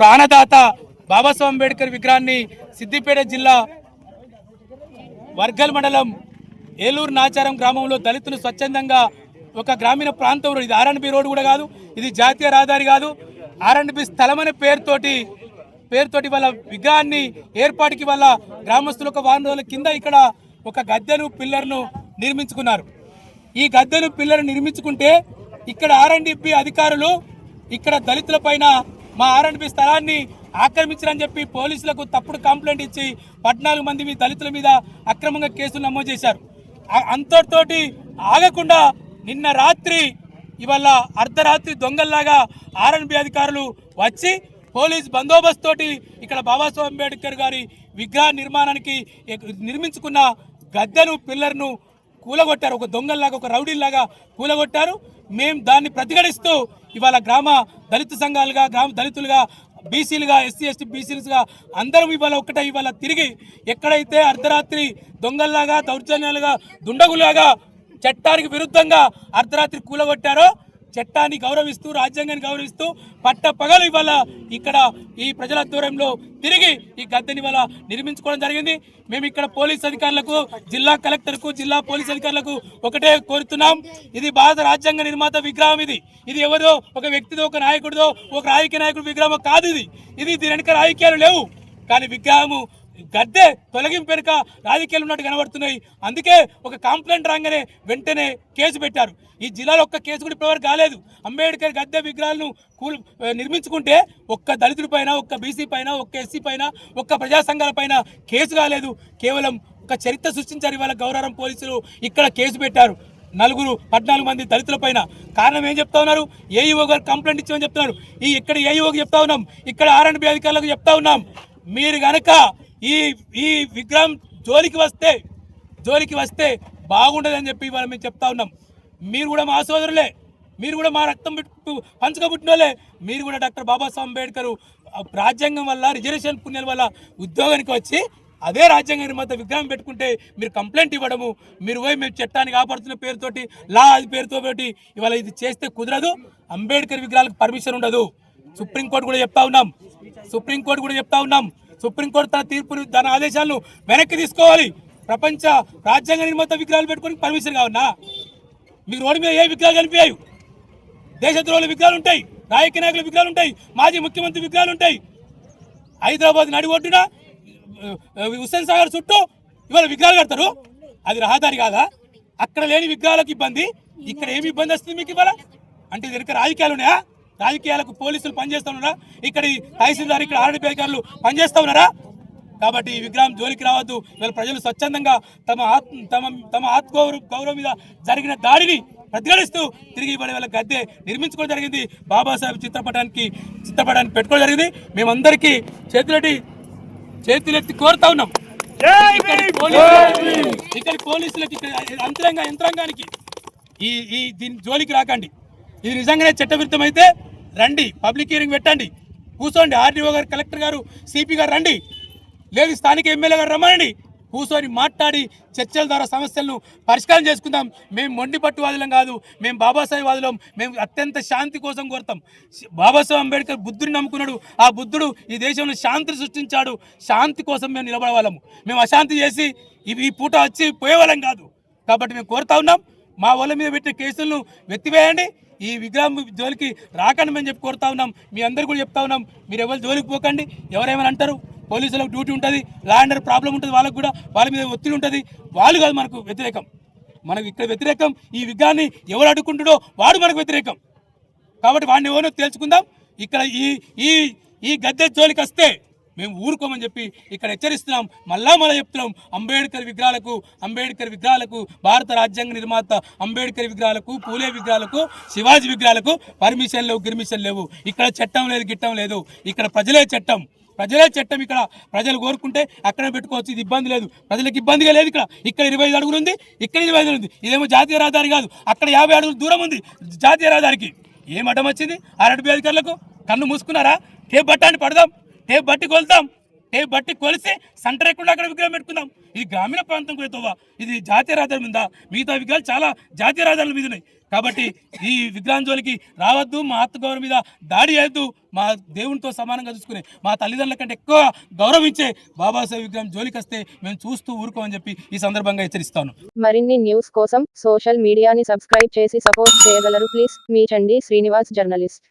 ప్రాణదాత బాబాసాహెబ్ అంబేద్కర్ విగ్రహాన్ని సిద్దిపేట జిల్లా వర్గల్ మండలం ఏలూరు నాచారం గ్రామంలో దళితులు స్వచ్ఛందంగా ఒక గ్రామీణ ప్రాంతంలో, ఇది ఆర్ఎండ్బి రోడ్డు కూడా కాదు, ఇది జాతీయ రహదారి కాదు, ఆర్ఎండ్బి స్థలం అనే పేరుతోటి వాళ్ళ విగ్రహాన్ని ఏర్పాటుకి వాళ్ళ గ్రామస్తులు ఒక వారం రోజుల కింద ఇక్కడ ఒక గద్దెను పిల్లర్ను నిర్మించుకున్నారు. ఈ గద్దెను పిల్లర్ నిర్మించుకుంటే ఇక్కడ ఆర్ఎండ్బి అధికారులు ఇక్కడ దళితుల పైన మా ఆర్ఎండ్బి స్థలాన్ని ఆక్రమించారని చెప్పి పోలీసులకు తప్పుడు కంప్లైంట్ ఇచ్చి 14 మంది దళితుల మీద అక్రమంగా కేసులు నమోదు చేశారు. అంతటితోటి ఆగకుండా నిన్న రాత్రి ఇవాళ అర్ధరాత్రి దొంగల్లాగా ఆర్ఎండ్బి అధికారులు వచ్చి పోలీస్ బందోబస్తు తోటి ఇక్కడ బాబాసాహెబ్ అంబేద్కర్ గారి విగ్రహ నిర్మాణానికి నిర్మించుకున్న గద్దెను పిల్లర్ను కూలగొట్టారు. ఒక దొంగల్లాగా, ఒక రౌడీల్లాగా కూలగొట్టారు. మేము దాన్ని ప్రతిఘటిస్తూ ఇవాళ గ్రామ దళిత సంఘాలుగా, గ్రామ దళితులుగా, బీసీలుగా, ఎస్సీ ఎస్టీ బీసీలుగా అందరం ఇవాళ ఒక్కటే ఇవాళ తిరిగి ఎక్కడైతే అర్ధరాత్రి దొంగల్లాగా, దౌర్జన్యాలుగా, దుండగులాగా చట్టానికి విరుద్ధంగా అర్ధరాత్రి కూలగొట్టారో చట్టాన్ని గౌరవిస్తూ, రాజ్యాంగాన్ని గౌరవిస్తూ పట్టపగలు ఇవాళ ఇక్కడ ఈ ప్రజల ఆధ్వర్యంలో తిరిగి ఈ గద్దెని ఇవాళ నిర్మించుకోవడం జరిగింది. మేము ఇక్కడ పోలీస్ అధికారులకు, జిల్లా కలెక్టర్కు, జిల్లా పోలీస్ అధికారులకు ఒకటే కోరుతున్నాం, ఇది భారత రాజ్యాంగ నిర్మాత విగ్రహం. ఇది ఎవరో ఒక వ్యక్తిదో, ఒక నాయకుడిదో, ఒక రాజకీయ నాయకుడి విగ్రహం కాదు. ఇది దీని వెనుక రాజకీయాలు లేవు. కానీ విగ్రహము గద్దె తొలగింపు వెనుక రాజకీయాలు ఉన్నట్టు కనబడుతున్నాయి. అందుకే ఒక కంప్లైంట్ రాగానే వెంటనే కేసు పెట్టారు. ఈ జిల్లాలో ఒక్క కేసు కూడా ఇప్పటివరకు కాలేదు. అంబేద్కర్ గద్దె విగ్రహాలను నిర్మించుకుంటే ఒక్క దళితుడి పైన, ఒక్క బీసీ పైన, ఒక్క ఎస్సీ పైన, ఒక్క ప్రజా సంఘాల పైన కేసు కాలేదు. కేవలం ఒక చరిత్ర సృష్టించారు ఇవాళ గౌరవం పోలీసులు. ఇక్కడ కేసు పెట్టారు 14 మంది దళితుల పైన. కారణం ఏం చెప్తా ఉన్నారు? ఏఈఓ గారు కంప్లైంట్ ఇచ్చామని చెప్తున్నారు. ఇక్కడ ఏఈఓకి చెప్తా ఉన్నాం, ఇక్కడ ఆర్ఎండ్బి అధికారులకు చెప్తా ఉన్నాం, మీరు గనక ఈ విగ్రహం జోలికి వస్తే బాగుండదని చెప్పి ఇవాళ మేము చెప్తా ఉన్నాం. మీరు కూడా మా సోదరులే, మీరు కూడా మా రక్తం పంచుకబుట్టిన వాళ్ళే. మీరు కూడా డాక్టర్ బాబాసాహెబ్ అంబేద్కర్ రాజ్యాంగం వల్ల, రిజర్వేషన్ పుణ్యాల వల్ల ఉద్యోగానికి వచ్చి అదే రాజ్యాంగ నిర్మాత విగ్రహం పెట్టుకుంటే మీరు కంప్లైంట్ ఇవ్వడము, మీరు పోయి మేము చట్టాన్ని కాపాడుతున్న పేరుతోటి, లా అది పేరుతో పెట్టి ఇవాళ ఇది చేస్తే కుదరదు. అంబేద్కర్ విగ్రహాలకు పర్మిషన్ ఉండదు. సుప్రీంకోర్టు కూడా చెప్తా ఉన్నాం. సుప్రీంకోర్టు తన తీర్పుని, తన ఆదేశాలను వెనక్కి తీసుకోవాలి. ప్రపంచ రాజ్యాంగ నిర్మాత విగ్రహాలు పెట్టుకొని పర్మిషన్ కావన్నా? మీకు రోడ్డు మీద ఏ విగ్రహాలు కనిపించాయి? దేశద్రోహుల విగ్రహాలు ఉంటాయి, రాజకీయ నాయకుల విగ్రహాలు ఉంటాయి, మాజీ ముఖ్యమంత్రి విగ్రహాలు ఉంటాయి. హైదరాబాద్ నడి ఒడ్డున హుస్సేన్ సాగర్ చుట్టూ ఇవాళ విగ్రహాలు కడతారు. అది రహదారి కాదా? అక్కడ లేని విగ్రహాలకు ఇబ్బంది, ఇక్కడ ఏమి ఇబ్బంది వస్తుంది మీకు ఇవాళ? అంటే వెనుక రాజకీయాలు ఉన్నాయా? రాజకీయాలకు పోలీసులు పనిచేస్తూ ఉన్నారా? ఇక్కడ తహసీల్దార్, ఇక్కడ ఆర్ఎండ్బి అధికారులు పనిచేస్తూ ఉన్నారా? కాబట్టి ఈ విగ్రహం జోలికి రావద్దు. ఇవాళ ప్రజలు స్వచ్ఛందంగా తమ ఆత్మగౌరవం మీద జరిగిన దాడిని ప్రతిఘటిస్తూ తిరిగి వాళ్ళ గద్దె నిర్మించుకోవడం జరిగింది. బాబాసాహెబ్ చిత్రపటానికి పెట్టుకోవడం జరిగింది. మేమందరికీ చేతులెత్తి కోరుతా ఉన్నాం. ఇక్కడ పోలీసులకి, యంత్రాంగానికి దీని జోలికి రాకండి. ఇది నిజంగానే చట్టవిరుద్ధం అయితే రండి, పబ్లిక్ హియరింగ్ పెట్టండి, కూర్చోండి. ఆర్డీఓ గారు, కలెక్టర్ గారు, సిపి గారు రండి, లేదు స్థానిక ఎమ్మెల్యే గారు రమ్మనండి. కూర్చొని మాట్లాడి చర్చల ద్వారా సమస్యలను పరిష్కారం చేసుకుందాం. మేము మొండిపట్టువాదులం కాదు, మేము బాబాసాహెబ్ వాదులం. మేము అత్యంత శాంతి కోసం కోరుతాం. బాబాసాహెబ్ అంబేద్కర్ బుద్ధుడిని నమ్ముకున్నాడు. ఆ బుద్ధుడు ఈ దేశంలో శాంతిని సృష్టించాడు. శాంతి కోసం మేము నిలబడేవాళ్ళము. మేము అశాంతి చేసి ఈ పూట వచ్చి పోయేవాళ్ళం కాదు. కాబట్టి మేము కోరుతా ఉన్నాం, మా వాళ్ళ మీద పెట్టిన కేసులను వెత్తివేయండి. ఈ విగ్రహం జోలికి రాకండి మేము చెప్పి కోరుతా ఉన్నాం. మీ అందరు కూడా చెప్తా ఉన్నాం, మీరు ఎవరు జోలికి పోకండి. ఎవరేమైనా అంటారు, పోలీసులకు డ్యూటీ ఉంటుంది, లా అండ్ ఆర్డర్ ప్రాబ్లం ఉంటుంది, వాళ్ళకు కూడా వాళ్ళ మీద ఒత్తిడి ఉంటుంది. వాళ్ళు కాదు మనకు వ్యతిరేకం. మనకు ఇక్కడ వ్యతిరేకం ఈ విగ్రహాన్ని ఎవరు అడ్డుకుంటాడో వాడు మనకు వ్యతిరేకం. కాబట్టి వాడిని ఎవరో తేల్చుకుందాం. ఇక్కడ ఈ గద్దె జోలికి వస్తే మేము ఊరుకోమని చెప్పి ఇక్కడ హెచ్చరిస్తున్నాం. మళ్ళా చెప్తున్నాం, అంబేద్కర్ విగ్రహాలకు, భారత రాజ్యాంగ నిర్మాత అంబేద్కర్ విగ్రహాలకు, పూలే విగ్రహాలకు, శివాజీ విగ్రహాలకు పర్మిషన్ లేవు, గిర్మిషన్ లేవు. ఇక్కడ చట్టం లేదు, గిట్టం లేదు. ఇక్కడ ప్రజలే చట్టం. ఇక్కడ ప్రజలు కోరుకుంటే అక్కడ పెట్టుకోవచ్చు. ఇది ఇబ్బంది లేదు, ప్రజలకు ఇబ్బందిగా లేదు. ఇక్కడ 25 అడుగులు ఉంది, ఇక్కడ 25 అడుగులు ఉంది. ఇదేమో జాతీయ రహదారి కాదు, అక్కడ 50 అడుగులు దూరం ఉంది జాతీయ రహదారికి. ఏం అడ్డం వచ్చింది? ఆర్ఎండ్బి అధికారులకు కన్ను మూసుకున్నారా? టేప్ బట్టాన్ని పడదాం, టేప్ బట్టి కొలుతాం. టేప్ బట్టి కొలిసి సెంటర్ ఎక్కడ అక్కడ విగ్రహం పెట్టుకుందాం. ఇది గ్రామీణ ప్రాంతం పోయేతోవా, ఇది జాతీయ రహదారి మీద, మిగతా విగ్రహాలు చాలా జాతీయ రహదారుల మీద ఉన్నాయి. కాబట్టి ఈ విగ్రహం జోలికి రావద్దు, మా ఆత్మగౌరవం మీద దాడి చేయొద్దు. మా దేవునితో సమానంగా చూసుకునే, మా తల్లిదండ్రుల కంటే ఎక్కువ గౌరవించే బాబాసాహెబ్ విగ్రహం జోలికి వస్తే మేము చూస్తూ ఊరుకోమని చెప్పి ఈ సందర్భంగా హెచ్చరిస్తాను. మరిన్ని న్యూస్ కోసం సోషల్ మీడియాని సబ్స్క్రైబ్ చేసి సపోర్ట్ చేయగలరు please. Me Chandi Srinivas, journalist.